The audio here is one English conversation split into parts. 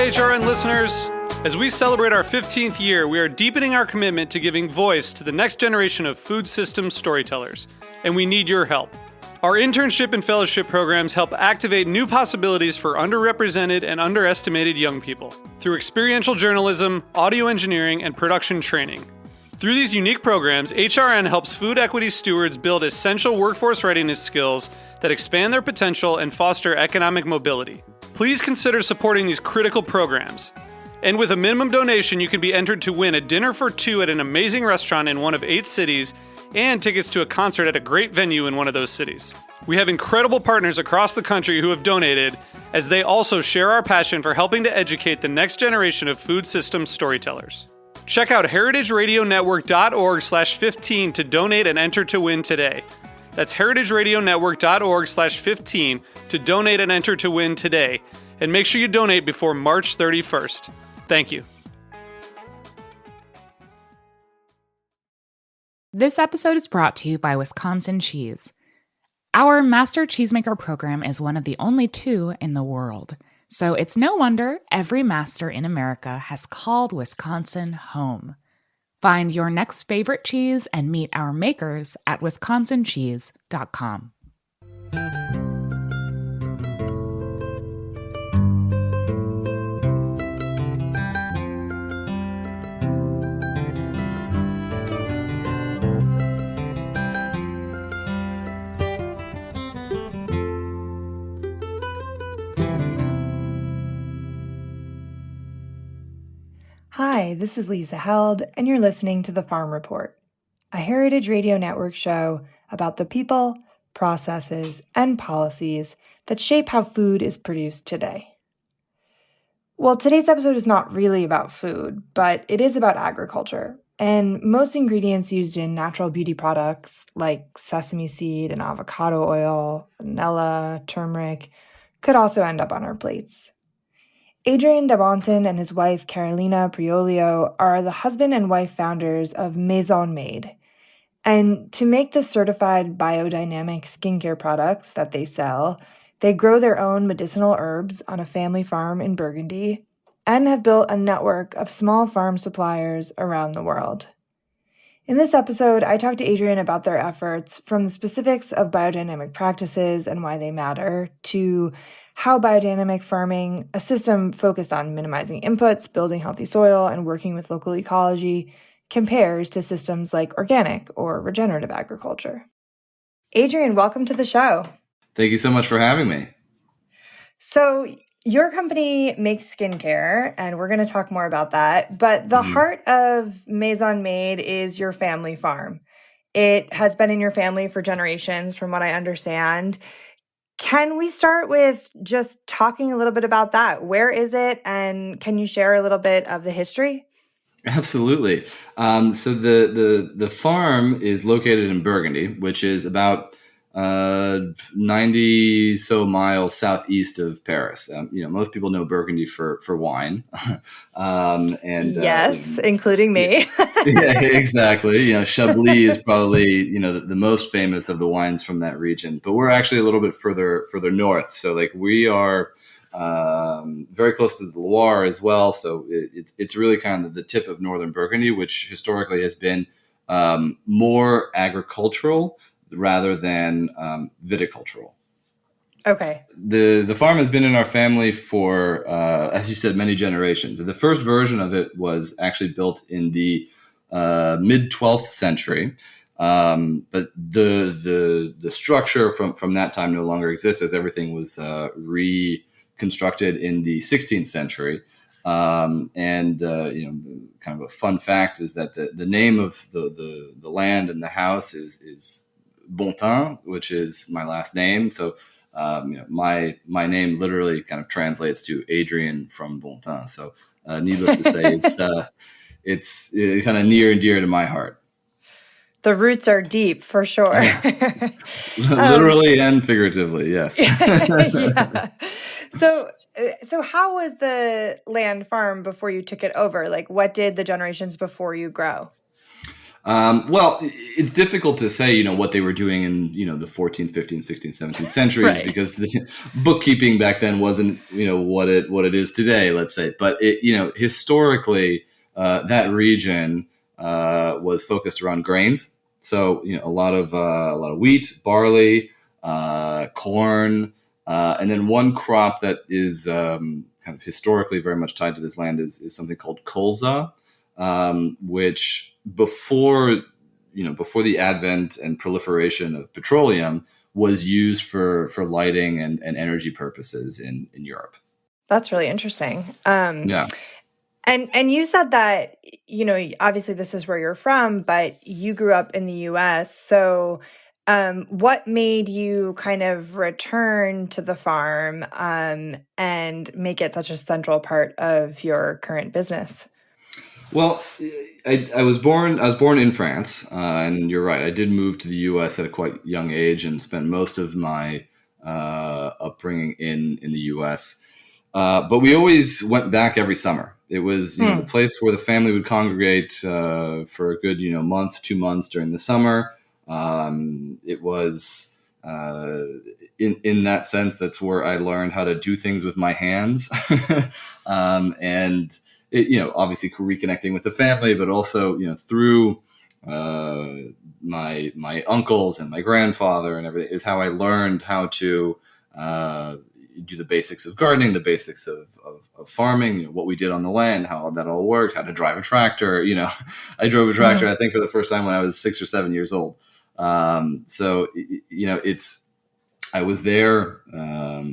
HRN listeners. As we celebrate our 15th year, we are deepening our commitment to giving voice to the next generation of food systems storytellers, and we need your help. Our internship and fellowship programs help activate new possibilities for underrepresented and underestimated young people through experiential journalism, audio engineering, and production training. Through these unique programs, HRN helps food equity stewards build essential workforce readiness skills that expand their potential and foster economic mobility. Please consider supporting these critical programs. And with a minimum donation, you can be entered to win a dinner for two at an amazing restaurant in one of 8 cities and tickets to a concert at a great venue in one of those cities. We have incredible partners across the country who have donated, as they also share our passion for helping to educate the next generation of food systems storytellers. Check out heritageradionetwork.org/15 to donate and enter to win today. That's heritageradionetwork.org/15 to donate and enter to win today. And make sure you donate before March 31st. Thank you. This episode is brought to you by Wisconsin Cheese. Our Master Cheesemaker program is one of the only 2 in the world. So it's no wonder every master in America has called Wisconsin home. Find your next favorite cheese and meet our makers at wisconsincheese.com. Hi, this is Lisa Held, and you're listening to The Farm Report, a Heritage Radio Network show about the people, processes, and policies that shape how food is produced today. Well, today's episode is not really about food, but it is about agriculture, and most ingredients used in natural beauty products like sesame seed and avocado oil, vanilla, turmeric, could also end up on our plates. Adrian Dabonton and his wife Carolina Priolio are the husband and wife founders of Maison Made. And to make the certified biodynamic skincare products that they sell, they grow their own medicinal herbs on a family farm in Burgundy and have built a network of small farm suppliers around the world. In this episode, I talked to Adrian about their efforts, from the specifics of biodynamic practices and why they matter, to how biodynamic farming, a system focused on minimizing inputs, building healthy soil, and working with local ecology, compares to systems like organic or regenerative agriculture. Adrian, welcome to the show. Thank you so much for having me. So your company makes skincare, and we're going to talk more about that. But the heart of Maison Made is your family farm. It has been in your family for generations, from what I understand. Can we start with just talking a little bit about that? Where is it? And can you share a little bit of the history? Absolutely. So the farm is located in Burgundy, which is about 90 so miles southeast of Paris. Most people know Burgundy for wine. Yes, including me. Yeah, exactly. Chablis is probably, the most famous of the wines from that region, but we're actually a little bit further north. So we are very close to the Loire as well. So it's really kind of the tip of northern Burgundy, which historically has been more agricultural rather than viticultural. Okay. The farm has been in our family for, as you said, many generations. The first version of it was actually built in the mid 12th century, but the structure from that time no longer exists, as everything was reconstructed in the 16th century. Kind of a fun fact is that the name of the land and the house is Bontin, which is my last name. So, my name literally kind of translates to Adrian from Bontin. So, needless to say, it's kind of near and dear to my heart. The roots are deep, for sure. Literally and figuratively, yes. Yeah. So how was the land farm before you took it over? Like, what did the generations before you grow? Well, it's difficult to say, what they were doing in, the 14th, 15th, 16th, 17th centuries, Right. because the bookkeeping back then wasn't, what it is today, let's say. But historically, that region was focused around grains. So, a lot of wheat, barley, corn, and then one crop that is kind of historically very much tied to this land is something called colza, which before the advent and proliferation of petroleum was used for lighting and energy purposes in Europe. That's really interesting. Yeah. And you said that, obviously this is where you're from, but you grew up in the US. So what made you kind of return to the farm and make it such a central part of your current business? Well, I was born in France, and you're right. I did move to the U.S. at a quite young age and spent most of my upbringing in the U.S. But we always went back every summer. It was the place where the family would congregate for a good month, 2 months during the summer. It was in that sense, that's where I learned how to do things with my hands, and obviously reconnecting with the family, but also through my uncles and my grandfather and everything is how I learned how to do the basics of gardening, the basics of farming, what we did on the land, how that all worked, how to drive a tractor. I drove a tractor, I think, for the first time when I was 6 or 7 years old. So I was there, I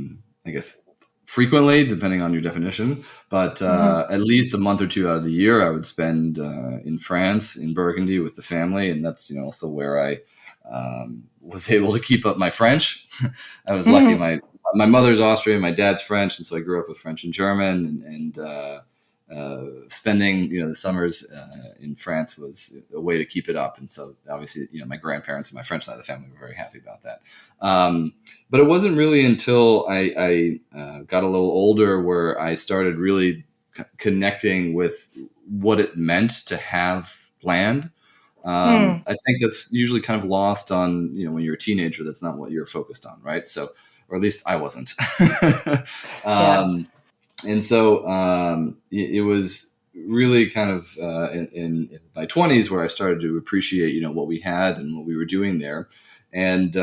guess, frequently, depending on your definition, but at least a month or two out of the year, I would spend in France, in Burgundy, with the family, and that's also where I was able to keep up my French. I was lucky; my mother's Austrian, my dad's French, and so I grew up with French and German, and spending the summers in France was a way to keep it up. And so obviously my grandparents and my French side of the family were very happy about that. But it wasn't really until I got a little older where I started really connecting with what it meant to have land. I think that's usually kind of lost on, when you're a teenager, that's not what you're focused on, right? So, or at least I wasn't. And so it was really kind of in my 20s where I started to appreciate, what we had and what we were doing there. And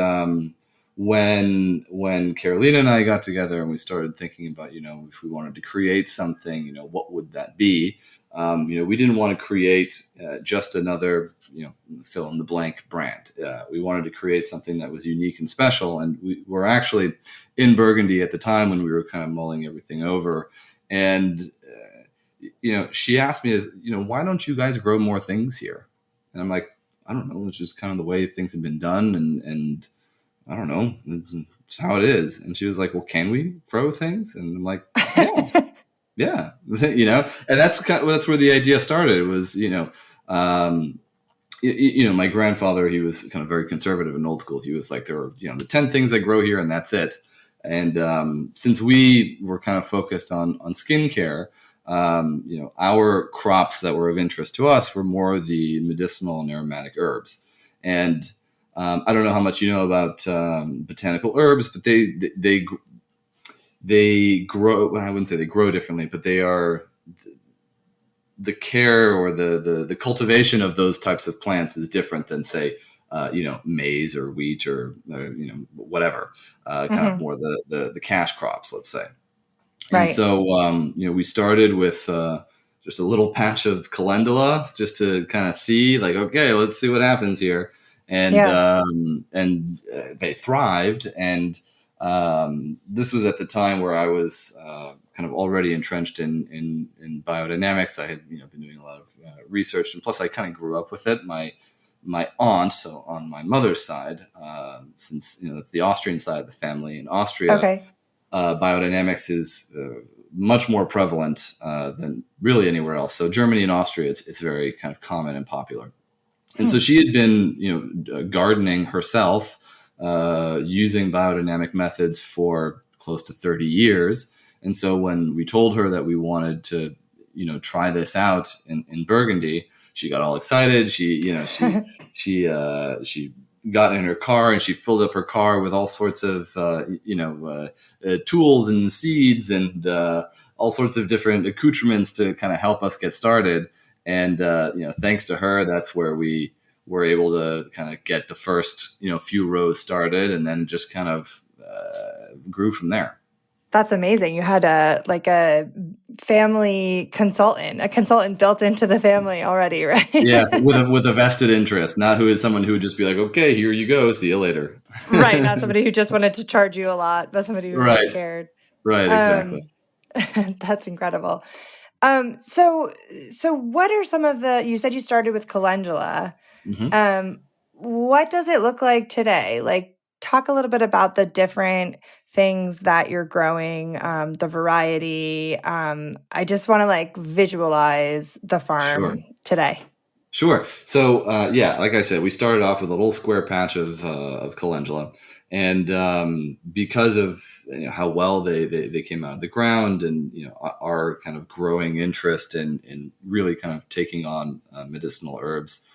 when Carolina and I got together and we started thinking about, if we wanted to create something, what would that be? We didn't want to create just another, fill in the blank brand. We wanted to create something that was unique and special. And we were actually in Burgundy at the time when we were kind of mulling everything over. And, she asked me, why don't you guys grow more things here? And I'm like, I don't know. It's just kind of the way things have been done. And I don't know. It's how it is. And she was like, well, can we grow things? And I'm like, yeah. Yeah, and that's where the idea started. It was, my grandfather, he was kind of very conservative and old school. He was like, there are, the 10 things that grow here and that's it. And since we were kind of focused on skincare, our crops that were of interest to us were more the medicinal and aromatic herbs. And I don't know how much you know about botanical herbs, but they grow. Well, I wouldn't say they grow differently, but they are the care or the cultivation of those types of plants is different than, say, maize or wheat or whatever, kind of more the cash crops, let's say. Right. And so we started with just a little patch of calendula just to kind of see, like, okay, let's see what happens here, and they thrived. And this was at the time where I was kind of already entrenched in biodynamics. I had been doing a lot of research, and plus I kind of grew up with it. My aunt, so on my mother's side, since it's the Austrian side of the family in Austria, biodynamics is much more prevalent than really anywhere else. So Germany and Austria, it's very kind of common and popular. And so she had been gardening herself, using biodynamic methods for close to 30 years. And so when we told her that we wanted to, try this out in Burgundy, she got all excited. She got in her car and she filled up her car with all sorts of tools and seeds and all sorts of different accoutrements to kind of help us get started. And thanks to her, that's where we were able to kind of get the first few rows started, and then just kind of grew from there. That's amazing. You had a family consultant, a consultant built into the family already, right? Yeah, with a vested interest, not someone who would just be like, okay, here you go, see you later. Right, not somebody who just wanted to charge you a lot, but somebody who really cared. Right, exactly. That's incredible. So what are some of you said you started with calendula. Mm-hmm. What does it look like today? Like, talk a little bit about the different things that you're growing, the variety. I just want to visualize the farm today. Sure. So, like I said, we started off with a little square patch of calendula, and because of how well they came out of the ground, and our kind of growing interest in really kind of taking on medicinal herbs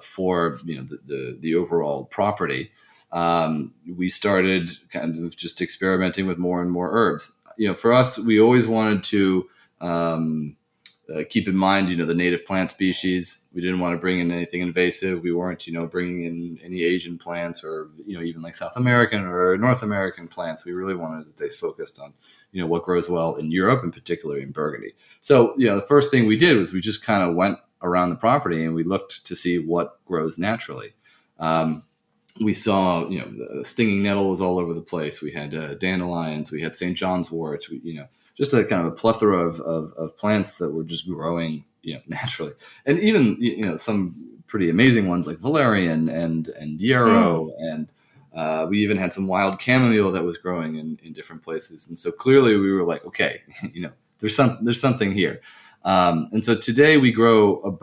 for the overall property, we started kind of just experimenting with more and more herbs. For us, we always wanted to keep in mind, the native plant species. We didn't want to bring in anything invasive. We weren't, bringing in any Asian plants or, even like South American or North American plants. We really wanted to stay focused on, what grows well in Europe and particularly in Burgundy. So, the first thing we did was we just kind of went around the property and we looked to see what grows naturally. We saw, the stinging nettle was all over the place. We had dandelions, we had St. John's wort, just a kind of a plethora of plants that were just growing, naturally. And even, some pretty amazing ones like valerian and yarrow. And we even had some wild chamomile that was growing in different places. And so clearly we were like, okay, there's something here. And so today we grow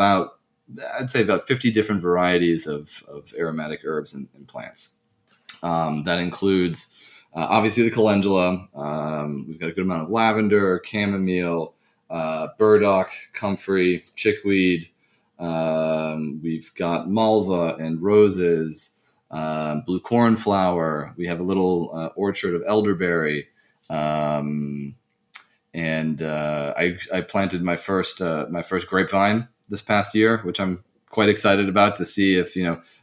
I'd say about 50 different varieties of aromatic herbs and plants. That includes obviously the calendula. We've got a good amount of lavender, chamomile, burdock, comfrey, chickweed. We've got malva and roses, blue cornflower. We have a little orchard of elderberry. And I planted my first grapevine this past year, which I'm quite excited about, to see if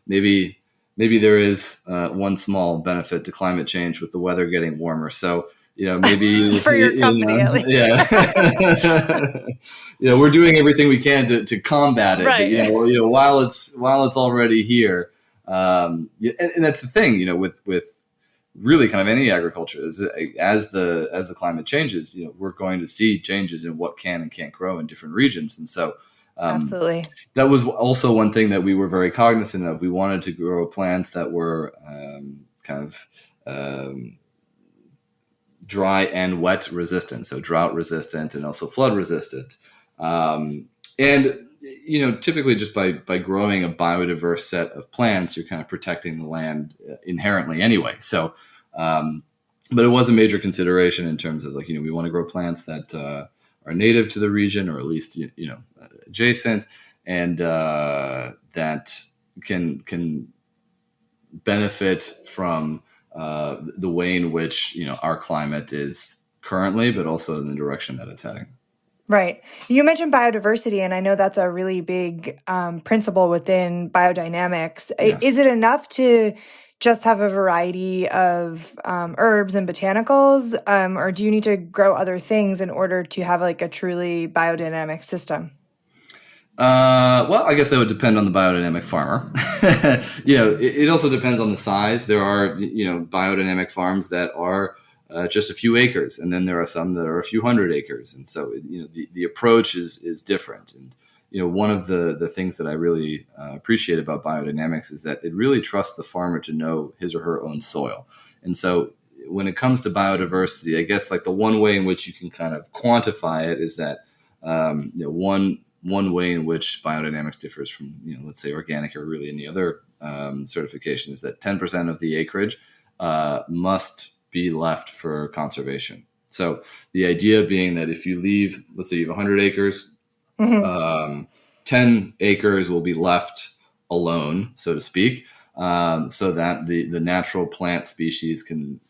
maybe there is one small benefit to climate change with the weather getting warmer. So maybe for your company, at least. Yeah, we're doing everything we can to combat it. Right. But, while it's already here, and that's the thing, with really kind of any agriculture, is as the climate changes, we're going to see changes in what can and can't grow in different regions. And so absolutely, that was also one thing that we were very cognizant of. We wanted to grow plants that were dry and wet resistant, so drought resistant and also flood resistant. And typically just by growing a biodiverse set of plants, you're kind of protecting the land inherently anyway. So, but it was a major consideration in terms of we want to grow plants that are native to the region, or at least adjacent, and that can benefit from the way in which our climate is currently, but also in the direction that it's heading. Right. You mentioned biodiversity, and I know that's a really big principle within biodynamics. Yes. Is it enough to just have a variety of herbs and botanicals, or do you need to grow other things in order to have a truly biodynamic system? Well, I guess that would depend on the biodynamic farmer. It also depends on the size. There are, biodynamic farms that are just a few acres, and then there are some that are a few hundred acres. And so, the approach is different. And, one of the things that I really appreciate about biodynamics is that it really trusts the farmer to know his or her own soil. And so when it comes to biodiversity, I guess the one way in which you can kind of quantify it is that, one way in which biodynamics differs from, let's say organic or really any other certification, is that 10% of the acreage must be left for conservation. So the idea being that if you leave, let's say you have 100 acres, 10 acres will be left alone, so to speak, so that the natural plant species can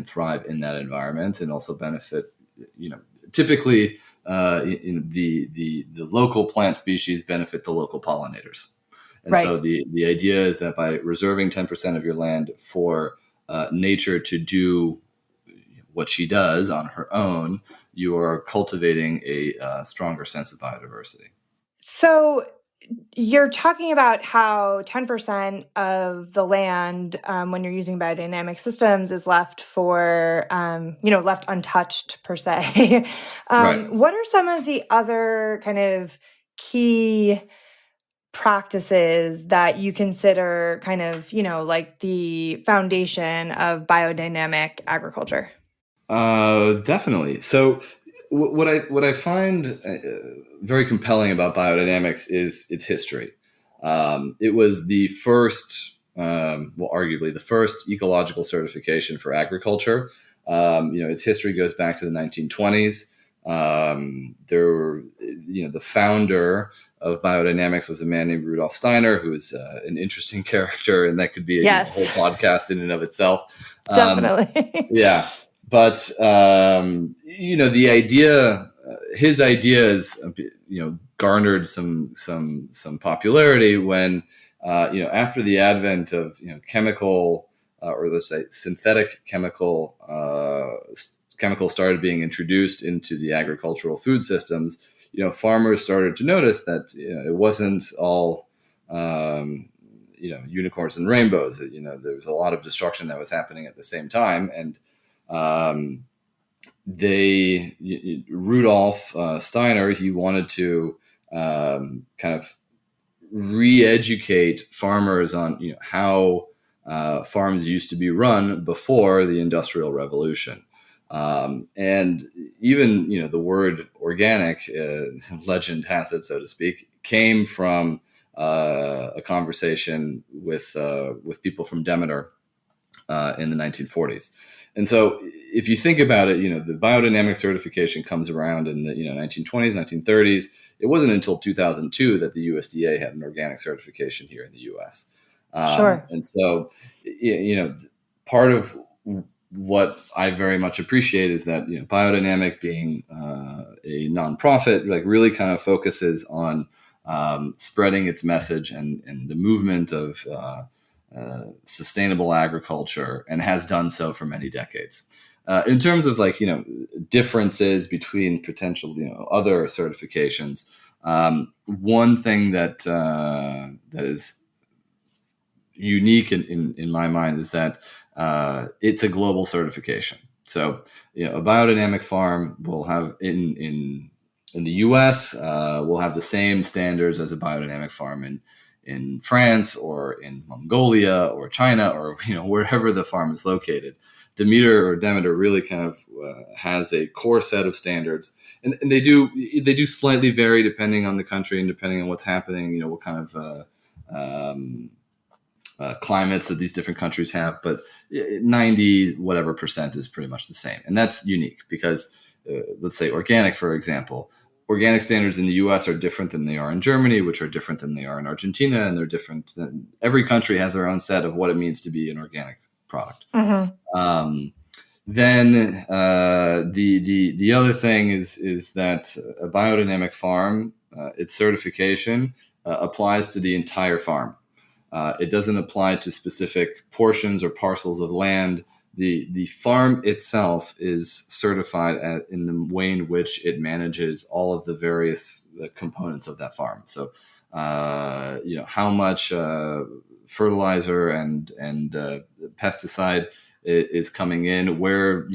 thrive in that environment and also benefit. Typically, the local plant species benefit the local pollinators, and Right. so the idea is that by reserving 10% of your land for nature to do what she does on her own, you are cultivating a stronger sense of biodiversity. So you're talking about how 10% of the land, when you're using biodynamic systems, is left for, left untouched per se. Right. What are some of the other kind of key practices that you consider kind of, like the foundation of biodynamic agriculture? Definitely. So, what I find very compelling about biodynamics is its history. It was the first, arguably the first ecological certification for agriculture. Its history goes back to the 1920s. The founder of biodynamics was a man named Rudolf Steiner, who is an interesting character, and that could be a whole Yes, podcast in and of itself. definitely. Yeah. But the idea, his ideas, garnered some popularity when after the advent of chemical or let's say synthetic chemicals started being introduced into the agricultural food systems. Farmers started to notice that it wasn't all unicorns and rainbows. There was a lot of destruction that was happening at the same time, and Rudolf Steiner, he wanted to kind of re-educate farmers on how farms used to be run before the Industrial Revolution. And even the word organic, legend has it, so to speak, came from a conversation with people from Demeter in the 1940s. And so, if you think about it, the biodynamic certification comes around in the 1920s, 1930s. It wasn't until 2002 that the USDA had an organic certification here in the U.S. Sure. And so, part of what I very much appreciate is that Biodynamic, being a nonprofit, really kind of focuses on spreading its message and the movement of sustainable agriculture, and has done so for many decades. In terms of differences between potential other certifications, one thing that is unique in my mind is that it's a global certification. So a biodynamic farm will have in the U.S. Will have the same standards as a biodynamic farm in France or in Mongolia or China or wherever the farm is located. Demeter really kind of has a core set of standards, and they do slightly vary depending on the country and depending on what's happening. What kind of climates that these different countries have, but 90 whatever percent is pretty much the same, and that's unique because let's say organic, for example. Organic standards in the U.S. are different than they are in Germany, which are different than they are in Argentina, and they're different. Every country has their own set of what it means to be an organic product. Mm-hmm. Then the other thing is that a biodynamic farm, its certification applies to the entire farm. It doesn't apply to specific portions or parcels of land. The farm itself is certified in the way in which it manages all of the various components of that farm. So, how much fertilizer and pesticide is coming in, where,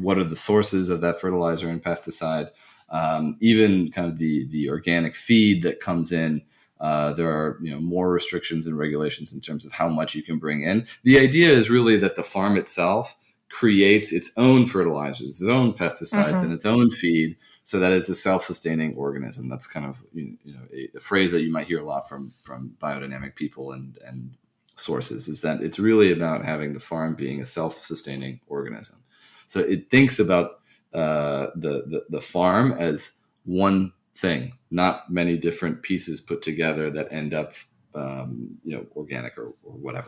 what are the sources of that fertilizer and pesticide, even kind of the organic feed that comes in. There are more restrictions and regulations in terms of how much you can bring in. The idea is really that the farm itself creates its own fertilizers, its own pesticides, and its own feed, so that it's a self-sustaining organism. That's kind of a phrase that you might hear a lot from biodynamic people and sources, is that it's really about having the farm being a self-sustaining organism. So it thinks about the farm as one thing, not many different pieces put together that end up, organic or whatever.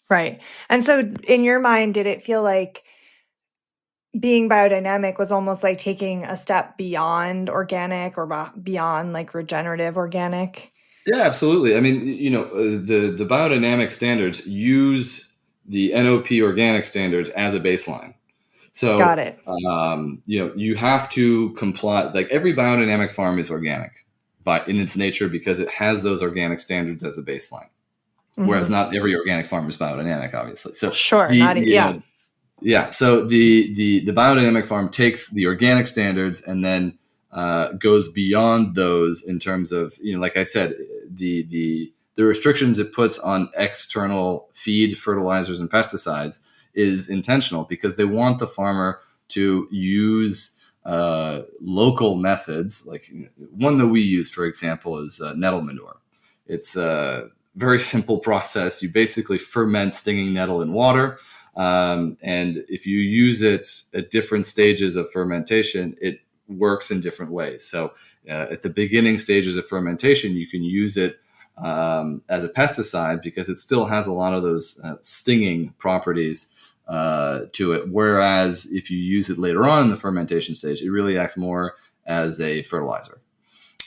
Right. And so in your mind, did it feel like being biodynamic was almost like taking a step beyond organic or beyond like regenerative organic? Yeah, absolutely. I mean, the biodynamic standards use the NOP organic standards as a baseline. Got So, it. you have to comply. Like every biodynamic farm is organic in its nature because it has those organic standards as a baseline. Whereas Mhm. not every organic farm is biodynamic, obviously. So Sure. Yeah. yeah. So the biodynamic farm takes the organic standards and then goes beyond those in terms of, like I said, the restrictions it puts on external feed, fertilizers, and pesticides is intentional because they want the farmer to use local methods. Like one that we use, for example, is nettle manure. It's a very simple process. You basically ferment stinging nettle in water. And if you use it at different stages of fermentation, it works in different ways. So at the beginning stages of fermentation, you can use it as a pesticide because it still has a lot of those stinging properties to it. Whereas if you use it later on in the fermentation stage, it really acts more as a fertilizer.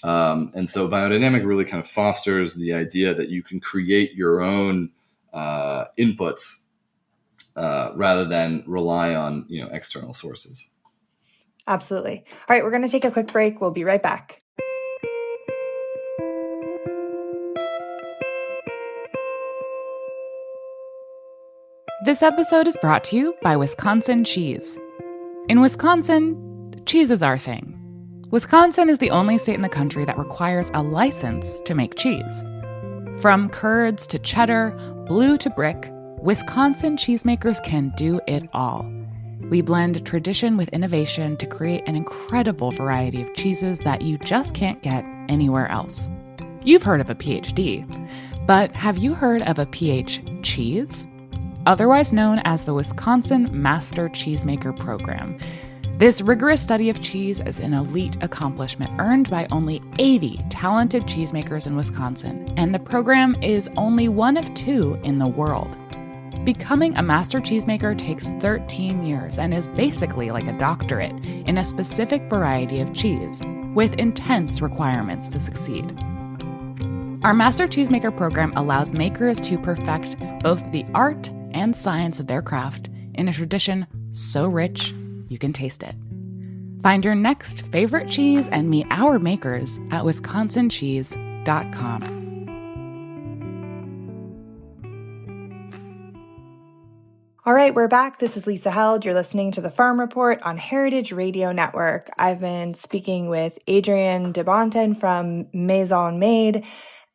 And so biodynamic really kind of fosters the idea that you can create your own inputs rather than rely on external sources. Absolutely. All right, we're going to take a quick break. We'll be right back. This episode is brought to you by Wisconsin Cheese. In Wisconsin, cheese is our thing. Wisconsin is the only state in the country that requires a license to make cheese. From curds to cheddar, blue to brick, Wisconsin cheesemakers can do it all. We blend tradition with innovation to create an incredible variety of cheeses that you just can't get anywhere else. You've heard of a PhD, but have you heard of a PH cheese? Otherwise known as the Wisconsin Master Cheesemaker Program. This rigorous study of cheese is an elite accomplishment earned by only 80 talented cheesemakers in Wisconsin, and the program is only one of 2 in the world. Becoming a master cheesemaker takes 13 years and is basically like a doctorate in a specific variety of cheese, with intense requirements to succeed. Our Master Cheesemaker program allows makers to perfect both the art and science of their craft in a tradition so rich you can taste it. Find your next favorite cheese and meet our makers at wisconsincheese.com. All right, we're back. This is Lisa Held. You're listening to the Farm Report on Heritage Radio Network. I've been speaking with Adrienne de Bonten from Maison Made,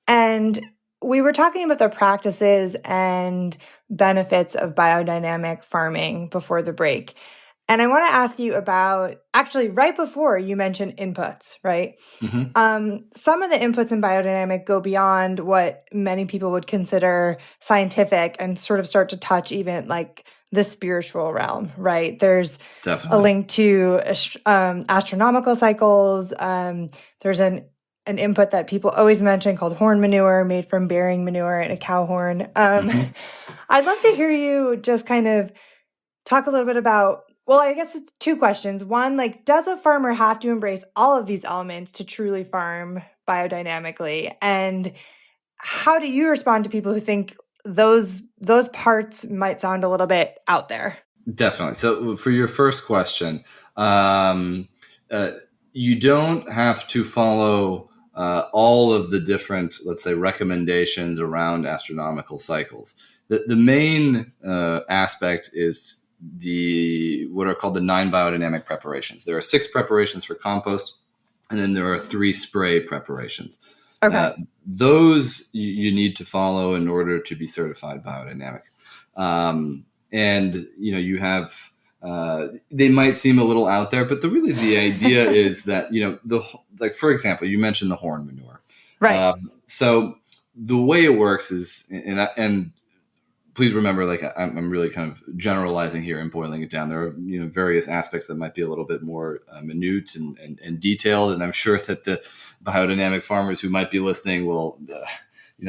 and we were talking about the practices and benefits of biodynamic farming before the break. And I want to ask you about, actually, right before you mentioned inputs, right? Mm-hmm. Some of the inputs in biodynamic go beyond what many people would consider scientific and sort of start to touch even like the spiritual realm, right? There's Definitely a link to astronomical cycles. There's an input that people always mention called horn manure, made from bearing manure and a cow horn. Mm-hmm. I'd love to hear you just kind of talk a little bit about, well, I guess it's 2 questions. One, like, does a farmer have to embrace all of these elements to truly farm biodynamically? And how do you respond to people who think those parts might sound a little bit out there? Definitely. So for your first question, you don't have to follow all of the different, let's say, recommendations around astronomical cycles. The main aspect is what are called the 9 biodynamic preparations. There are 6 preparations for compost, and then there are 3 spray preparations. Okay. Those you need to follow in order to be certified biodynamic. And you have they might seem a little out there, but the idea is that like for example, you mentioned the horn manure, right? So the way it works is, and please remember, like I'm really kind of generalizing here and boiling it down. There are various aspects that might be a little bit more minute and detailed, and I'm sure that the biodynamic farmers who might be listening will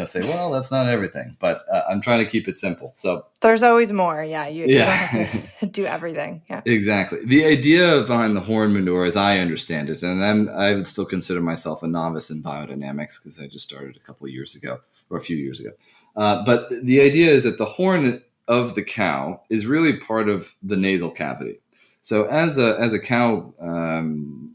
say, well, that's not everything, but I'm trying to keep it simple. So there's always more. Yeah, you don't have to do everything. Yeah, exactly. The idea behind the horn manure, as I understand it, and I would still consider myself a novice in biodynamics because I just started a couple of years ago or a few years ago. But the idea is that the horn of the cow is really part of the nasal cavity. So as a cow kind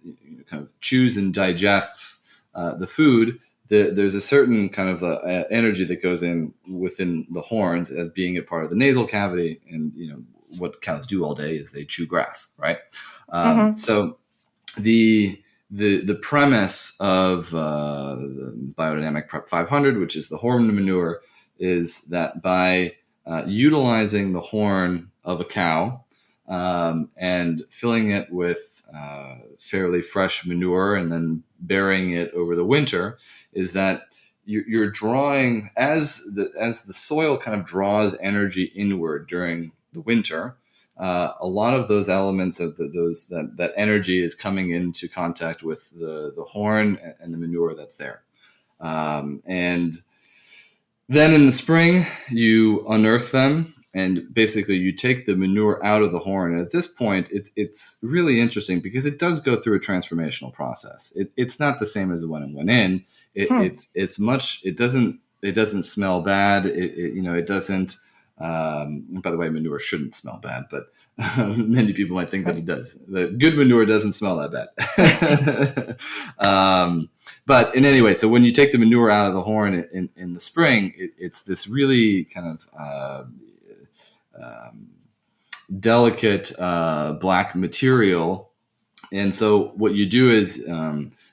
of chews and digests the food, there's a certain kind of energy that goes in within the horns as being a part of the nasal cavity. And, what cows do all day is they chew grass, right? So the premise of the Biodynamic Prep 500, which is the horn manure, is that by utilizing the horn of a cow and filling it with fairly fresh manure and then burying it over the winter, is that you're drawing, as the soil kind of draws energy inward during the winter, a lot of those elements of that energy is coming into contact with the horn and the manure that's there. And then in the spring, you unearth them, and basically you take the manure out of the horn. And at this point, it's really interesting because it does go through a transformational process. It's not the same as when it went in. It doesn't smell bad. It doesn't. By the way, manure shouldn't smell bad, but many people might think that it does. The good manure doesn't smell that bad. But in any way, so when you take the manure out of the horn in the spring, it's this really kind of delicate black material. And so what you do is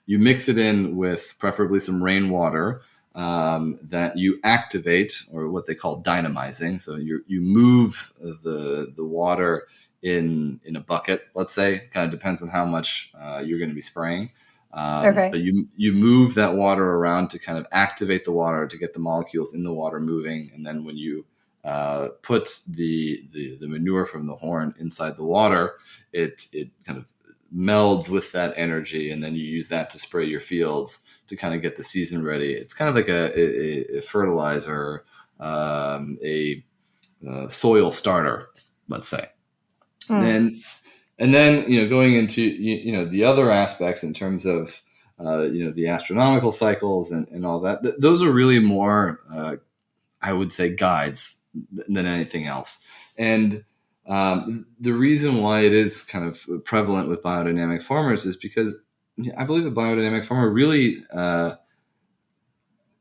you mix it in with preferably some rainwater that you activate, or what they call dynamizing. So you move the water in a bucket, let's say. It kind of depends on how much you're going to be spraying. But you move that water around to kind of activate the water, to get the molecules in the water moving. And then when you put the manure from the horn inside the water, it kind of melds with that energy, and then you use that to spray your fields to kind of get the season ready. It's kind of like a fertilizer, a soil starter, let's say. And then going into the other aspects in terms of the astronomical cycles and all that. Those are really more, I would say, guides than anything else. And the reason why it is kind of prevalent with biodynamic farmers is because I believe a biodynamic farmer really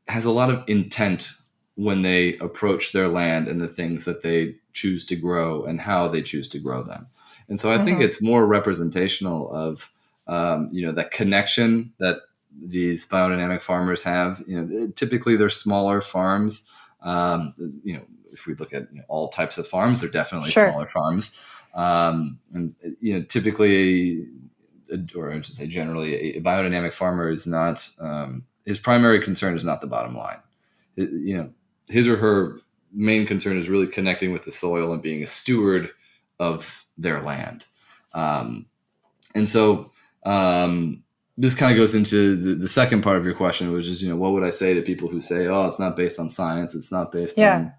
has a lot of intent when they approach their land and the things that they choose to grow and how they choose to grow them. And so I think it's more representational of that connection that these biodynamic farmers have. Typically they're smaller farms. If we look at all types of farms, they're definitely smaller farms. And typically, or I should say generally, a biodynamic farmer is not, his primary concern is not the bottom line. His or her main concern is really connecting with the soil and being a steward of their land. And so this kind of goes into the second part of your question, which is, what would I say to people who say, oh, it's not based on science. It's not based on,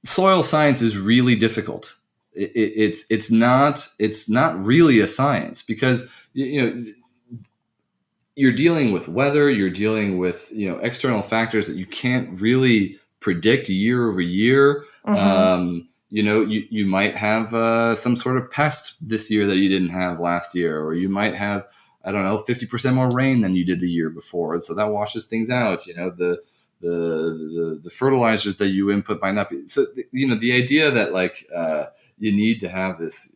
soil science is really difficult. It's not really a science because, you're dealing with weather, you're dealing with, external factors that you can't really predict year over year. You might have some sort of pest this year that you didn't have last year, or you might have, 50% more rain than you did the year before. So that washes things out. The fertilizers that you input might not be. So, the idea that you need to have this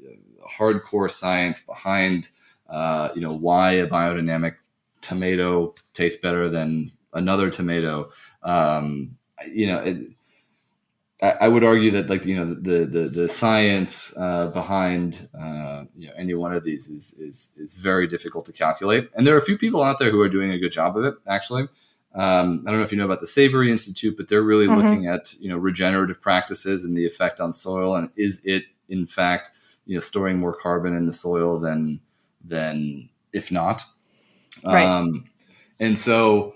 hardcore science behind, why a biodynamic tomato tastes better than another tomato. I would argue that the science behind any one of these is very difficult to calculate, and there are a few people out there who are doing a good job of it, actually. I don't know if you know about the Savory Institute, but they're really Mm-hmm. looking at, regenerative practices and the effect on soil. And is it, in fact, storing more carbon in the soil than if not? Right. And so,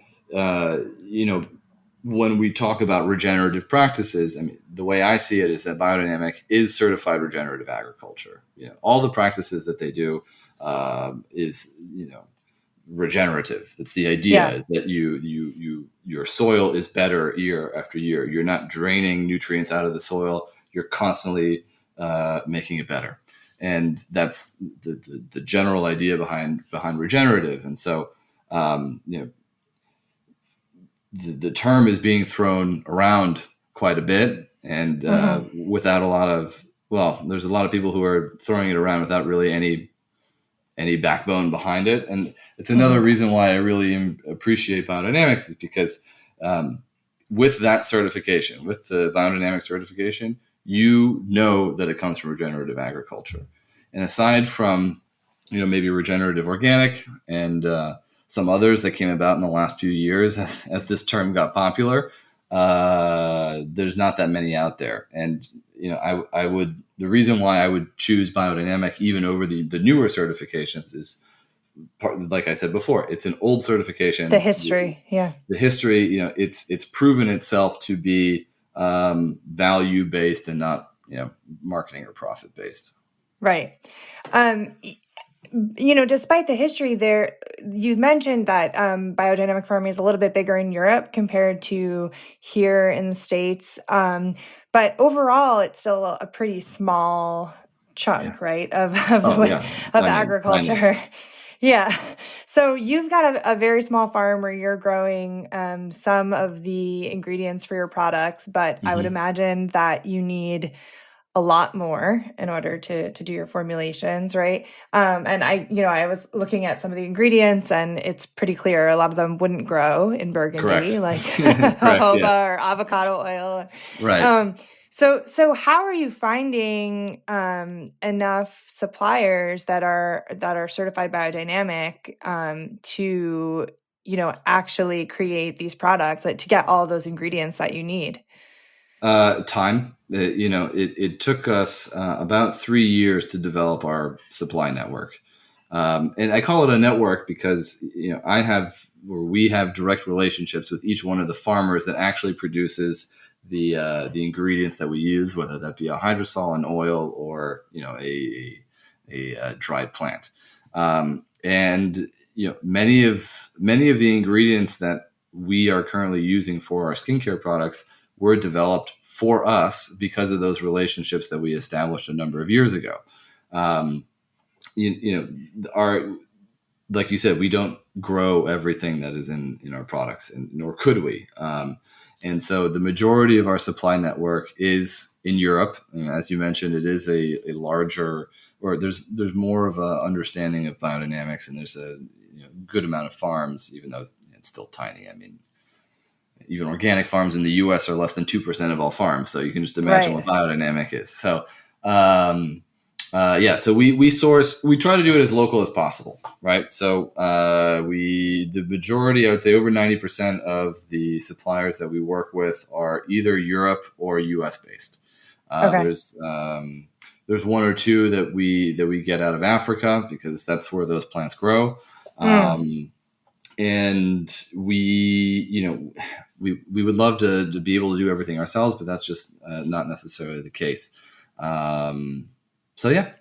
when we talk about regenerative practices, I mean, the way I see it is that biodynamic is certified regenerative agriculture. All the practices that they do is, regenerative. It's the idea Yeah. is that your soil is better year after year. You're not draining nutrients out of the soil. You're constantly making it better. And that's the general idea behind regenerative. And so, the term is being thrown around quite a bit, and Mm-hmm. without a lot of, there's a lot of people who are throwing it around without really any backbone behind it. And it's another Mm-hmm. reason why I really appreciate biodynamics, is because with that certification, with the biodynamic certification, that it comes from regenerative agriculture. And aside from, maybe regenerative organic and some others that came about in the last few years as this term got popular, there's not that many out there. And the reason why I would choose biodynamic even over the newer certifications is like I said before, it's an old certification. The history. Yeah. The history, it's proven itself to be value based and not, marketing or profit based. Right. Despite the history there, you mentioned that biodynamic farming is a little bit bigger in Europe compared to here in the States. But overall, it's still a pretty small chunk, right, of Oh yeah, of I mean, agriculture. Yeah. So you've got a very small farm where you're growing some of the ingredients for your products, but I would imagine that you need a lot more in order to do your formulations, right? And I was looking at some of the ingredients, and it's pretty clear a lot of them wouldn't grow in Burgundy, correct. like Correct. jojoba Yes. or avocado oil. Right. So how are you finding enough suppliers that are certified biodynamic to actually create these products, like, to get all those ingredients that you need? Time. It took us about 3 years to develop our supply network. And I call it a network because, we have direct relationships with each one of the farmers that actually produces the ingredients that we use, whether that be a hydrosol, an oil, or, a dried plant. And, many of the ingredients that we are currently using for our skincare products were developed for us because of those relationships that we established a number of years ago. Like you said, we don't grow everything that is in our products, and nor could we. And so the majority of our supply network is in Europe. And as you mentioned, it is a larger, or there's more of a understanding of biodynamics, and there's a good amount of farms, even though it's still tiny. I mean, even organic farms in the U.S. are less than 2% of all farms. So you can just imagine Right. what biodynamic is. So, so we try to do it as local as possible, right? So the majority, I would say over 90% of the suppliers that we work with are either Europe or U.S. based. Okay. There's one or two that we get out of Africa because that's where those plants grow. And we would love to be able to do everything ourselves, but that's just not necessarily the case. So yeah.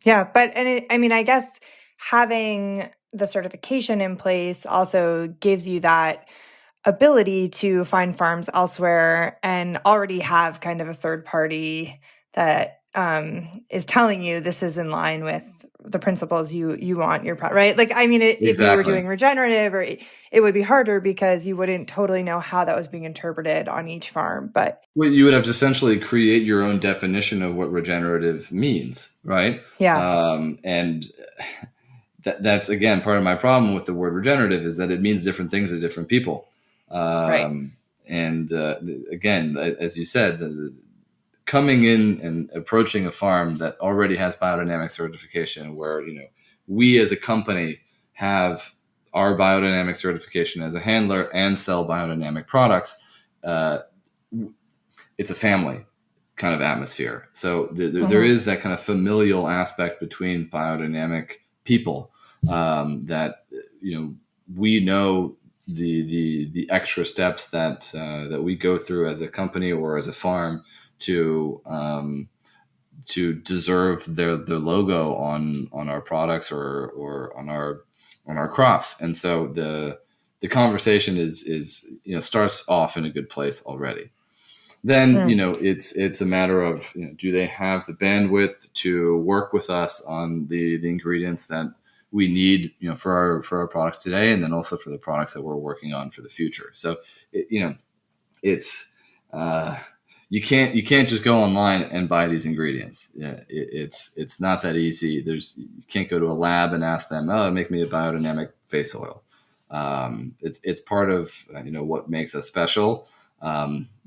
Yeah, but I guess having the certification in place also gives you that ability to find farms elsewhere and already have kind of a third party that is telling you this is in line with the principles you want your product, right? Like, I mean, if you were Exactly. doing regenerative, or it would be harder because you wouldn't totally know how that was being interpreted on each farm. But Well, you would have to essentially create your own definition of what regenerative means, right? yeah, And that's, again, part of my problem with the word regenerative is that it means different things to different people. right. And again, as you said, coming in and approaching a farm that already has biodynamic certification, where we as a company have our biodynamic certification as a handler and sell biodynamic products, it's a family kind of atmosphere. So there is that kind of familial aspect between biodynamic people, that, we know the extra steps that we go through as a company or as a farm to deserve their logo on our products or on our crops. And so the conversation is starts off in a good place already. Then it's a matter of, do they have the bandwidth to work with us on the ingredients that we need, for our products today, and then also for the products that we're working on for the future. So it's you can't just go online and buy these ingredients. Yeah, it's not that easy. You can't go to a lab and ask them, oh, make me a biodynamic face oil. It's part of what makes us special.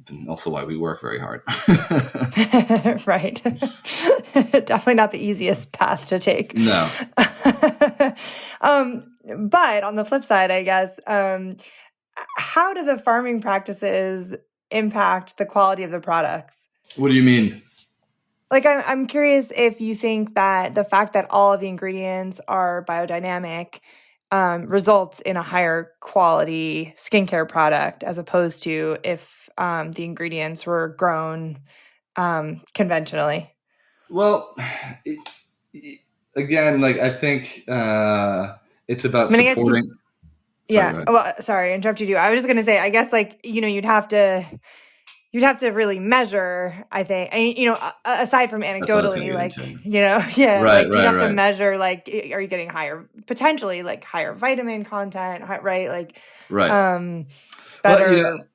And also why we work very hard. Right. Definitely not the easiest path to take. No. But on the flip side, I guess, how do the farming practices impact the quality of the products? What do you mean? Like, I'm curious if you think that the fact that all of the ingredients are biodynamic results in a higher quality skincare product, as opposed to if the ingredients were grown conventionally. Well, again, I think it's about supporting. Well, sorry, I interrupted you. I was just going to say, I guess, you'd have to really measure, I think, and, aside from anecdotally, Right, you'd have to measure, are you getting potentially higher vitamin content, right? Right. Better.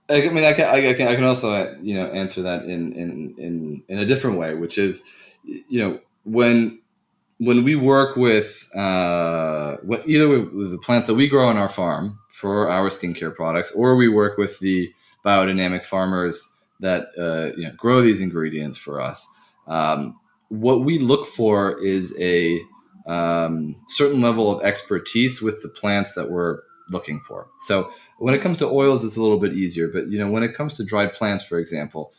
I can also, answer that in a different way, which is, when we work with, either with the plants that we grow on our farm for our skincare products, or we work with the biodynamic farmers that grow these ingredients for us. What we look for is a certain level of expertise with the plants that we're looking for. So when it comes to oils, it's a little bit easier. But when it comes to dried plants, for example,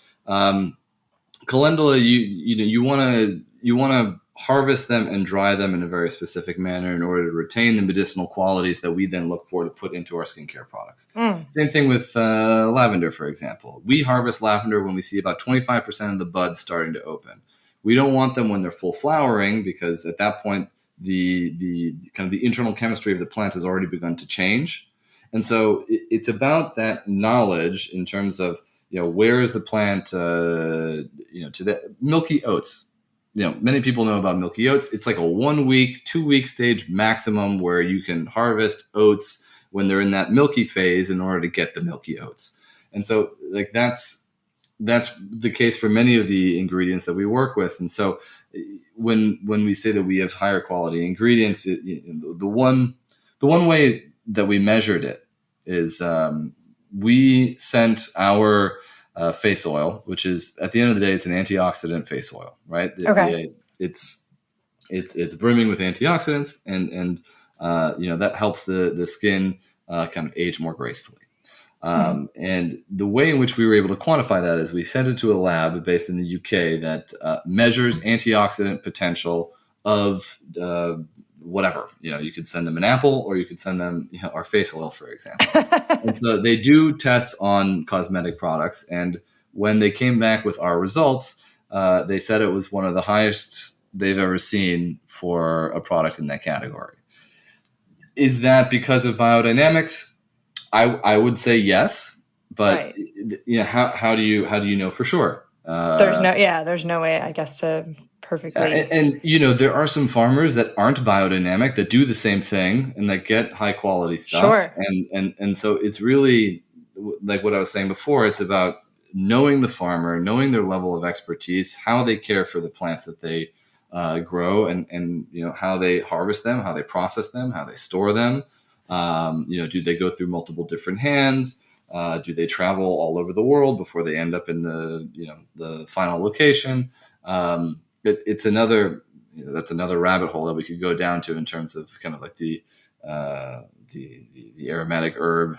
calendula, you want to harvest them and dry them in a very specific manner in order to retain the medicinal qualities that we then look for to put into our skincare products. Same thing with lavender, for example. We harvest lavender when we see about 25% of the buds starting to open. We don't want them when they're full flowering, because at that point, the kind of the internal chemistry of the plant has already begun to change. And so it's about that knowledge in terms of, where is the plant, to the milky oats. Many people know about milky oats. It's like a 1 week, 2 week stage maximum where you can harvest oats when they're in that milky phase in order to get the milky oats. And so that's the case for many of the ingredients that we work with. And so when we say that we have higher quality ingredients, the one way that we measured it is we sent our face oil, which is, at the end of the day, it's an antioxidant face oil, right? Okay. It's brimming with antioxidants, and that helps the skin kind of age more gracefully. And the way in which we were able to quantify that is we sent it to a lab based in the UK that measures antioxidant potential of whatever. You could send them an apple, or you could send them our face oil, for example. And so they do tests on cosmetic products. And when they came back with our results, they said it was one of the highest they've ever seen for a product in that category. Is that because of biodynamics? I would say yes, but right. How do you know for sure? There's no way, I guess, to perfectly. And there are some farmers that aren't biodynamic that do the same thing and that get high quality stuff. Sure. And so it's really like what I was saying before. It's about knowing the farmer, knowing their level of expertise, how they care for the plants that they grow, and how they harvest them, how they process them, how they store them. Do they go through multiple different hands? Do they travel all over the world before they end up in the final location? It's another that's another rabbit hole that we could go down to in terms of kind of like the the aromatic herb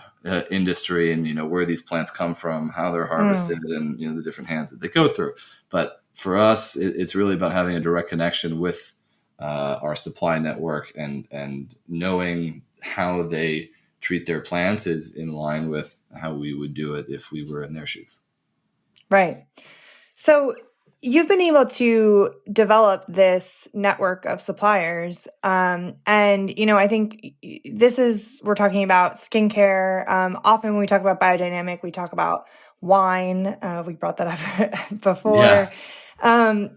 industry, and where these plants come from, how they're harvested, and the different hands that they go through. But for us, it's really about having a direct connection with our supply network, and knowing how they treat their plants is in line with how we would do it if we were in their shoes. Right. So you've been able to develop this network of suppliers. And, I think we're talking about skincare. Often when we talk about biodynamic, we talk about wine. We brought that up before. Yeah.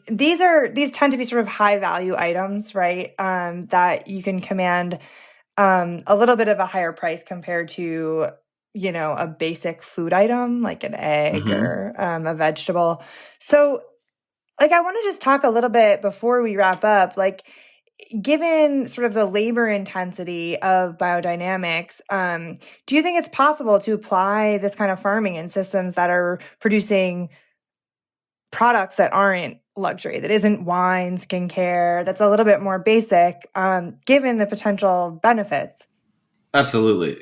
These tend to be sort of high value items, right? That you can command a little bit of a higher price compared to a basic food item like an egg Mm-hmm. or a vegetable. So, I want to just talk a little bit before we wrap up, given sort of the labor intensity of biodynamics, do you think it's possible to apply this kind of farming in systems that are producing products that aren't luxury, that isn't wine, skincare, that's a little bit more basic, given the potential benefits? Absolutely.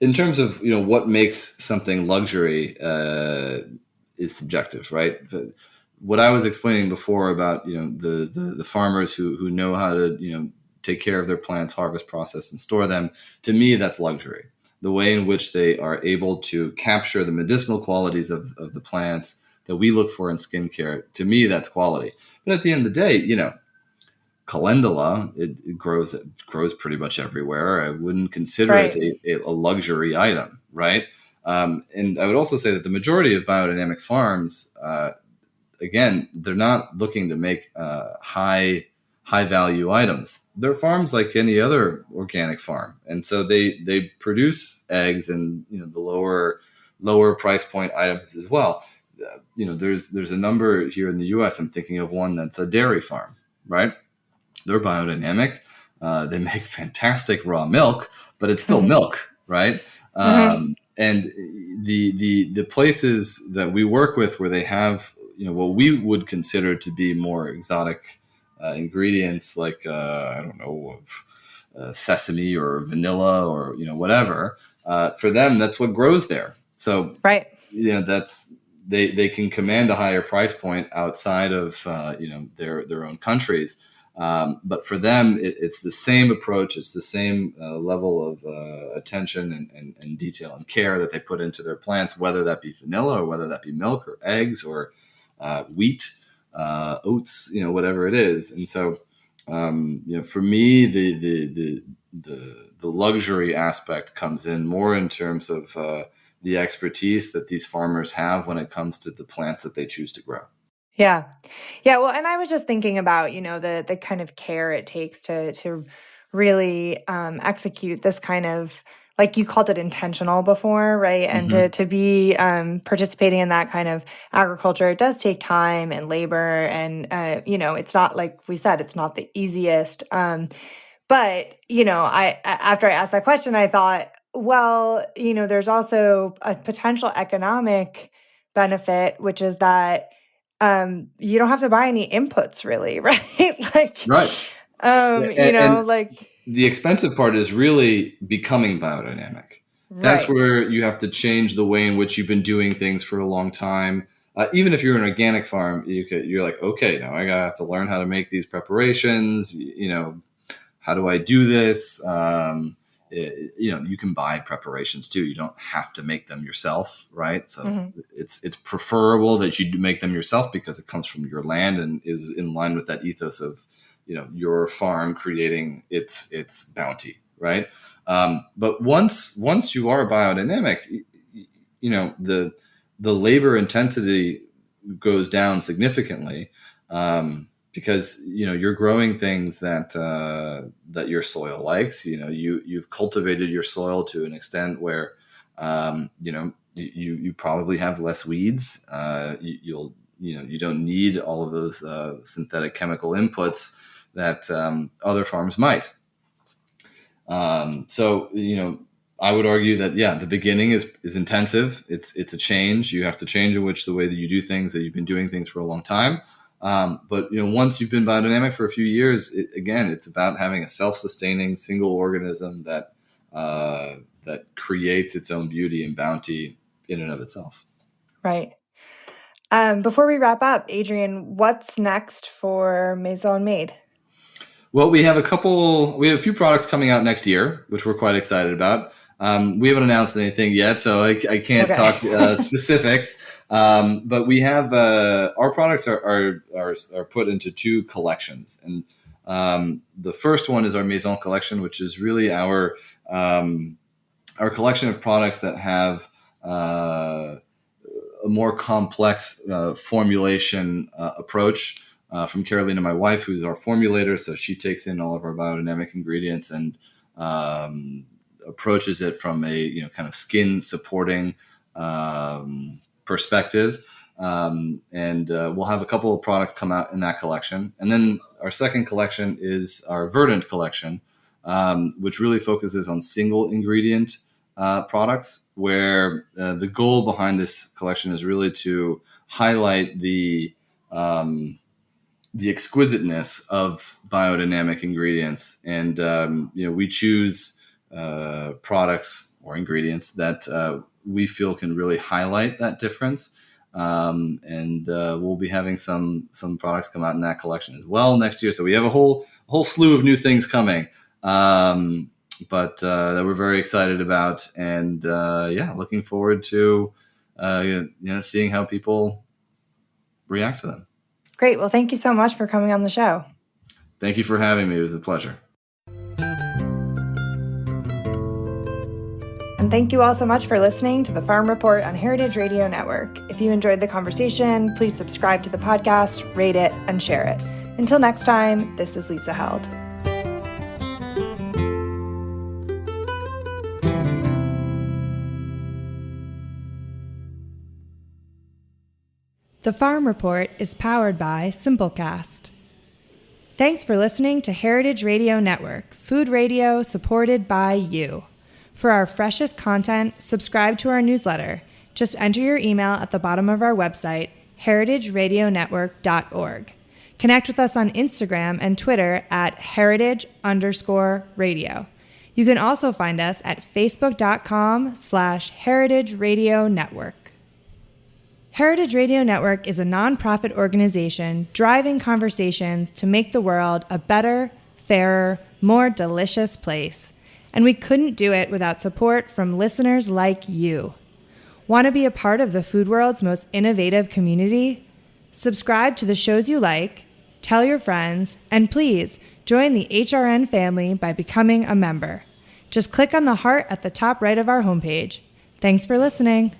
In terms of what makes something luxury is subjective, right? What I was explaining before about the farmers who know how to take care of their plants, harvest, process, and store them. To me, that's luxury. The way in which they are able to capture the medicinal qualities of the plants that we look for in skincare. To me, that's quality. But at the end of the day, calendula, it grows pretty much everywhere. I wouldn't consider Right. it a luxury item, right? And I would also say that the majority of biodynamic farms, again, they're not looking to make high value items. They're farms like any other organic farm, and so they produce eggs and the lower price point items as well. There's a number here in the U.S. I'm thinking of one that's a dairy farm, right? They're biodynamic. They make fantastic raw milk, but it's still milk, right? And the places that we work with where they have what we would consider to be more exotic ingredients, like I don't know, sesame or vanilla or whatever. For them, that's what grows there. So Right. that's they can command a higher price point outside of their own countries. But for them, it's the same approach. It's the same level of attention and detail and care that they put into their plants, whether that be vanilla or whether that be milk or eggs or wheat, oats, whatever it is. And so, for me, the luxury aspect comes in more in terms of the expertise that these farmers have when it comes to the plants that they choose to grow. Yeah. Yeah. Well, and I was just thinking about, the kind of care it takes to really execute this kind of, like you called it, intentional before, right? And to be participating in that kind of agriculture, it does take time and labor. And, it's not, like we said, it's not the easiest. But, after I asked that question, I thought, well, there's also a potential economic benefit, which is that you don't have to buy any inputs really, right? Right. And the expensive part is really becoming biodynamic. That's Right. where you have to change the way in which you've been doing things for a long time. Even if you're an organic farm, you're like, okay, now I gotta have to learn how to make these preparations. How do I do this? You can buy preparations too. You don't have to make them yourself, right? So it's preferable that you make them yourself because it comes from your land and is in line with that ethos of your farm creating its bounty, right? But once you are biodynamic, the labor intensity goes down significantly. Because you're growing things that your soil likes. You've cultivated your soil to an extent where you probably have less weeds. You don't need all of those synthetic chemical inputs that other farms might. So I would argue that the beginning is intensive. It's a change. You have to change the way that you do things, that you've been doing things for a long time. But once you've been biodynamic for a few years, it's about having a self-sustaining single organism that creates its own beauty and bounty in and of itself. Right. Before we wrap up, Adrian, what's next for Maison Made? Well, we have a few products coming out next year, which we're quite excited about. We haven't announced anything yet, so I can't talk specifics. But we have our products are put into two collections, and the first one is our Maison collection, which is really our collection of products that have a more complex formulation approach. From Carolina, my wife, who's our formulator. So she takes in all of our biodynamic ingredients and approaches it from a kind of skin supporting perspective. And we'll have a couple of products come out in that collection. And then our second collection is our Verdant collection, which really focuses on single ingredient products, where the goal behind this collection is really to highlight the exquisiteness of biodynamic ingredients. And, we choose products or ingredients that we feel can really highlight that difference. And we'll be having some products come out in that collection as well next year. So we have a whole slew of new things coming, but that we're very excited about. And looking forward to seeing how people react to them. Great. Well, thank you so much for coming on the show. Thank you for having me. It was a pleasure. And thank you all so much for listening to the Farm Report on Heritage Radio Network. If you enjoyed the conversation, please subscribe to the podcast, rate it, and share it. Until next time, this is Lisa Held. The Farm Report is powered by Simplecast. Thanks for listening to Heritage Radio Network, food radio supported by you. For our freshest content, subscribe to our newsletter. Just enter your email at the bottom of our website, heritageradionetwork.org. Connect with us on Instagram and Twitter at heritage_radio. You can also find us at facebook.com/Heritage Radio Network. Heritage Radio Network is a nonprofit organization driving conversations to make the world a better, fairer, more delicious place. And we couldn't do it without support from listeners like you. Want to be a part of the food world's most innovative community? Subscribe to the shows you like, tell your friends, and please join the HRN family by becoming a member. Just click on the heart at the top right of our homepage. Thanks for listening.